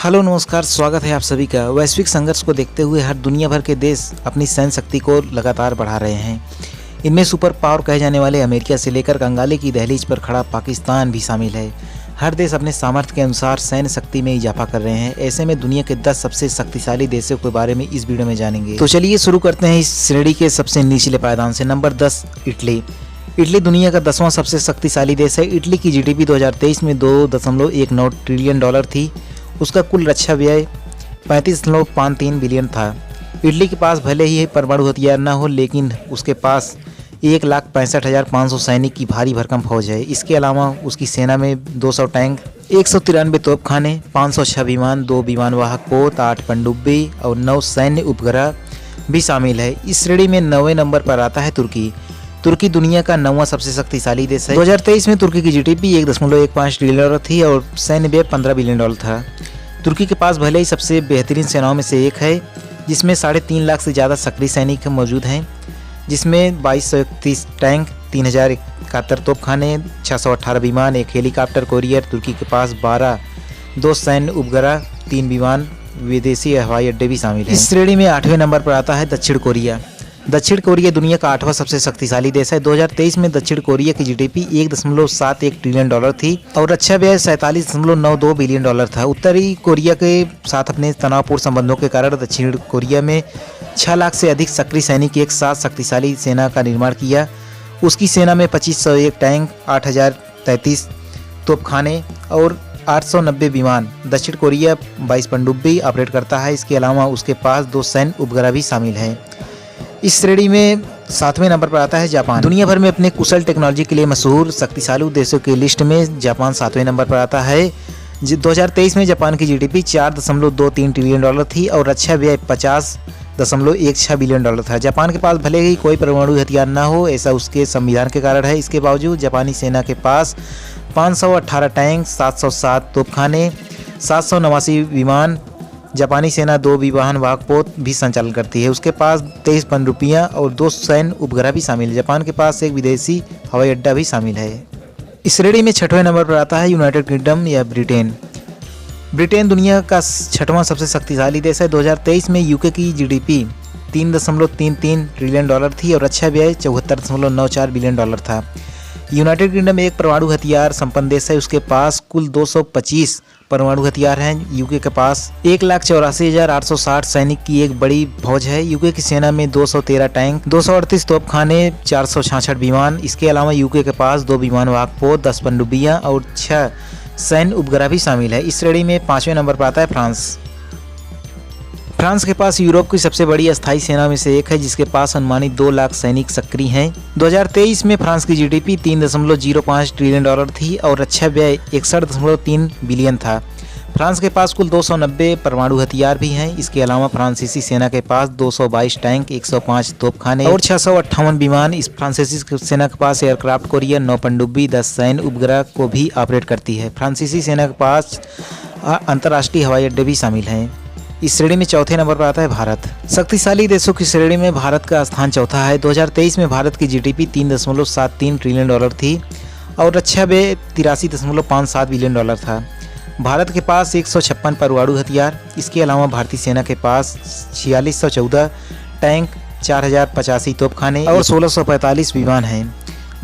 Hello नमस्कार, स्वागत है आप सभी का। वैश्विक संघर्ष को देखते हुए हर दुनिया भर के देश अपनी सैन्य शक्ति को लगातार बढ़ा रहे हैं। इनमें सुपर पावर कहे जाने वाले अमेरिका से लेकर कंगाले की दहलीज पर खड़ा पाकिस्तान भी शामिल है। हर देश अपने सामर्थ्य के अनुसार सैन्य शक्ति में इजाफा कर रहे हैं। ऐसे में दुनिया के 10 सबसे शक्तिशाली देशों के बारे में इस वीडियो में जानेंगे। तो चलिए शुरू करते हैं इस श्रेणी के सबसे निचले पायदान से। Number 10 Italy. इटली दुनिया का 10वां सबसे शक्तिशाली देश है। इटली की जीडीपी 2023 में $2.19 ट्रिलियन थी। उसका कुल रक्षा व्यय 35.53 बिलियन था। इटली के पास भले ही परमाणु हथियार न हो, लेकिन उसके पास 1,65,500 सैनिक की भारी भरकम फौज है। इसके अलावा उसकी सेना में 200 टैंक, 193 तोपखाने, 506 विमान, 2 विमानवाहक पोत, 8 पनडुब्बी और 9 सैन्य उपग्रह भी शामिल है। इस श्रेणी में 9वें नंबर पर आता है तुर्की। तुर्की दुनिया का 9वां सबसे शक्तिशाली देश है। 2023 में तुर्की की जीडीपी 1.15 ट्रिलियन थी और सैन्य व्यय $15 बिलियन था। तुर्की के पास भले ही सबसे बेहतरीन सेनाओं में से एक है, जिसमें 3.5 लाख से ज़्यादा सक्रिय सैनिक मौजूद हैं, जिसमें 2231 टैंक, 3071 तोपखाने, 618 विमान, 1 हेलीकॉप्टर कोरियर। तुर्की के पास 2 सैन्य उपग्रह, 3 विमान, विदेशी हवाई अड्डे भी शामिल हैं। इस श्रेणी में 8वें नंबर पर आता है दक्षिण कोरिया। दक्षिण कोरिया दुनिया का 8वां सबसे शक्तिशाली देश है। 2023 में दक्षिण कोरिया की जीडीपी $1.71 ट्रिलियन थी और रक्षा व्यय $47.92 बिलियन था। उत्तरी कोरिया के साथ अपने तनावपूर्ण संबंधों के कारण दक्षिण कोरिया में 6 लाख से अधिक सक्रिय सैनिक एक साथ शक्तिशाली सेना का निर्माण किया। उसकी सेना में 2501 टैंक, 8033 तोपखाने और 890 विमान। दक्षिण कोरिया 22 पनडुब्बी ऑपरेट करता है। इसके अलावा उसके पास 2 सैन्य उपग्रह भी शामिल हैं। इस श्रेणी में 7वें नंबर पर आता है जापान। दुनिया भर में अपने कुशल टेक्नोलॉजी के लिए मशहूर शक्तिशाली देशों की लिस्ट में जापान 7वें नंबर पर आता है। 2023 में जापान की जीडीपी $4.23 ट्रिलियन थी और रक्षा व्यय $50.16 बिलियन था। जापान के पास भले ही कोई परमाणु हथियार न हो, ऐसा उसके संविधान के कारण है। इसके बावजूद जापानी सेना के पास 518 टैंक, 707 तोपखाने, 789 विमान। जापानी सेना 2 विमानवाहक पोत भी संचालन करती है। उसके पास 23 पनडुब्बियां और 2 सैन्य उपग्रह भी शामिल है। जापान के पास एक विदेशी हवाई अड्डा भी शामिल है। इस श्रेणी में 6वें नंबर पर आता है यूनाइटेड किंगडम या ब्रिटेन। ब्रिटेन दुनिया का 6वां सबसे शक्तिशाली देश है। 2023 में यूके की जीडीपी $3.33 ट्रिलियन थी और रक्षा व्यय $74.94 बिलियन था। यूनाइटेड किंगडम एक परमाणु हथियार संपन्न देश है। उसके पास कुल 225 परमाणु हथियार हैं। यूके के पास 1,84,860 सैनिक की एक बड़ी फौज है। यूके की सेना में 213 टैंक, 238 तोपखाने, 466 विमान। इसके अलावा यूके के पास 2 विमानवाहक पोत, 10 पनडुब्बियां और 6 सैन्य उपग्रह भी शामिल है। इस श्रेणी में 5वें नंबर पर आता है फ्रांस। फ्रांस के पास यूरोप की सबसे बड़ी अस्थायी सेना में से एक है, जिसके पास अनुमानित 2 लाख सैनिक सक्रिय हैं। 2023 में फ्रांस की जीडीपी $3.05 ट्रिलियन थी और रक्षा व्यय $61.3 बिलियन था। फ्रांस के पास कुल 290 परमाणु हथियार भी हैं। इसके अलावा फ्रांसीसी सेना के पास 222 टैंक, 105 तोपखाने और 658 विमान। इस फ्रांसीसी सेना के पास एयरक्राफ्ट कोरियर, 9 पनडुब्बी, 10 सैन्य उपग्रह को भी ऑपरेट करती है। फ्रांसीसी सेना के पास अंतर्राष्ट्रीय हवाई अड्डे भी शामिल हैं। इस श्रेणी में 4थे नंबर पर आता है भारत। शक्तिशाली देशों की श्रेणी में भारत का स्थान 4था है। 2023 में भारत की जीडीपी $3.73 ट्रिलियन थी और रक्षा व्यय $83.57 बिलियन था। भारत के पास 156 परमाणु हथियार। इसके अलावा भारतीय सेना के पास 4614 टैंक, 4085 तोपखाने और 1645 विमान हैं।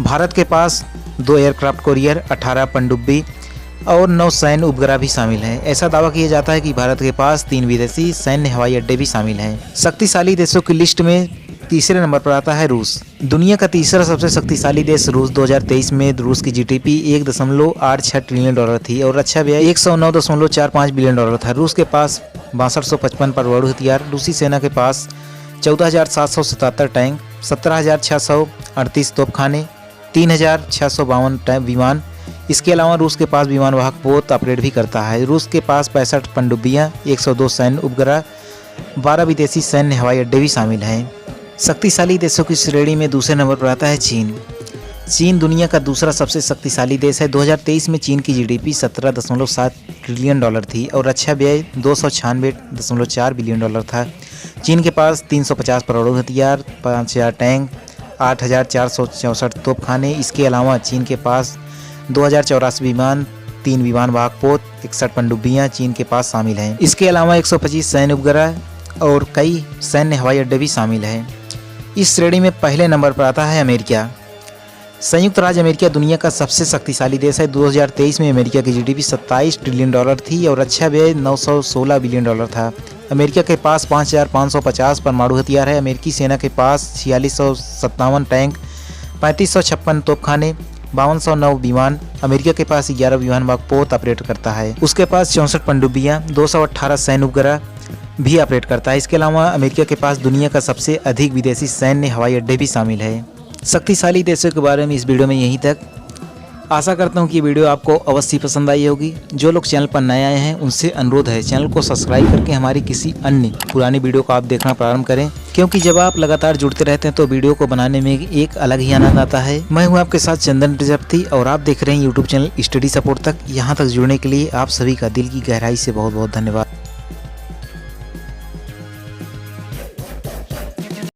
भारत के पास 2 एयरक्राफ्ट कोरियर, 18 पनडुब्बी और 9 सैन्य उपग्रह भी शामिल हैं। ऐसा दावा किया जाता है कि भारत के पास 3 विदेशी सैन्य हवाई अड्डे भी शामिल हैं। शक्तिशाली देशों की लिस्ट में 3रे नंबर पर आता है रूस। दुनिया का 3रा सबसे शक्तिशाली देश रूस। 2023 में रूस की जीडीपी $1.86 ट्रिलियन थी और रक्षा व्यय $109.45 बिलियन था। रूस के पास 6255 परमाणु हथियार। रूसी सेना के पास 14,777 टैंक, 17,638 तोपखाने, 3,652 विमान। इसके अलावा रूस के पास विमानवाहक पोत ऑपरेट भी करता है। रूस के पास 65 पनडुब्बियां, 102 सैन्य उपग्रह, 12 विदेशी सैन्य हवाई अड्डे भी शामिल हैं। शक्तिशाली देशों की श्रेणी में 2रे नंबर पर आता है चीन। चीन दुनिया का 2रा सबसे शक्तिशाली देश है। 2023 में चीन की जीडीपी $17.7 ट्रिलियन थी और रक्षा व्यय $296.4 बिलियन था। चीन के पास 350 परमाणु हथियार, 5000 टैंक, 8464 तोपखाने। इसके अलावा चीन के पास 2084 विमान, 3 विमान वाहक पोत, 61 पनडुब्बियां चीन के पास शामिल हैं। इसके अलावा 125 सैन्य उपग्रह और कई सैन्य हवाई अड्डे भी शामिल हैं। इस श्रेणी में पहले नंबर पर आता है अमेरिका। संयुक्त राज्य अमेरिका दुनिया का सबसे शक्तिशाली देश है। 2023 में अमेरिका की जीडीपी 27 ट्रिलियन डॉलर थी और रक्षा व्यय 916 बिलियन डॉलर था। अमेरिका के पास 5550 परमाणु हथियार है। अमेरिकी सेना के पास 4657 टैंक, 3556 तोपखाने, 5209 विमान। अमेरिका के पास 11 विमान वाहक पोत ऑपरेट करता है। उसके पास 64 पनडुब्बियां, 218 सैन्य उपग्रह भी ऑपरेट करता है। इसके अलावा अमेरिका के पास दुनिया का सबसे अधिक विदेशी सैन्य हवाई अड्डे भी शामिल है। शक्तिशाली देशों के बारे में इस वीडियो में यहीं तक। आशा करता हूं कि ये वीडियो आपको अवश्य पसंद आई होगी। जो लोग चैनल पर नए आए हैं उनसे अनुरोध है चैनल को सब्सक्राइब करके हमारी किसी अन्य पुरानी वीडियो को आप देखना प्रारंभ करें, क्योंकि जब आप लगातार जुड़ते रहते हैं तो वीडियो को बनाने में एक अलग ही आनंद आता है। मैं हूं आपके साथ चंदन प्रजापति और आप देख रहे हैं यूट्यूब चैनल स्टडी सपोर्ट तक। यहाँ तक जुड़ने के लिए आप सभी का दिल की गहराई से बहुत बहुत धन्यवाद।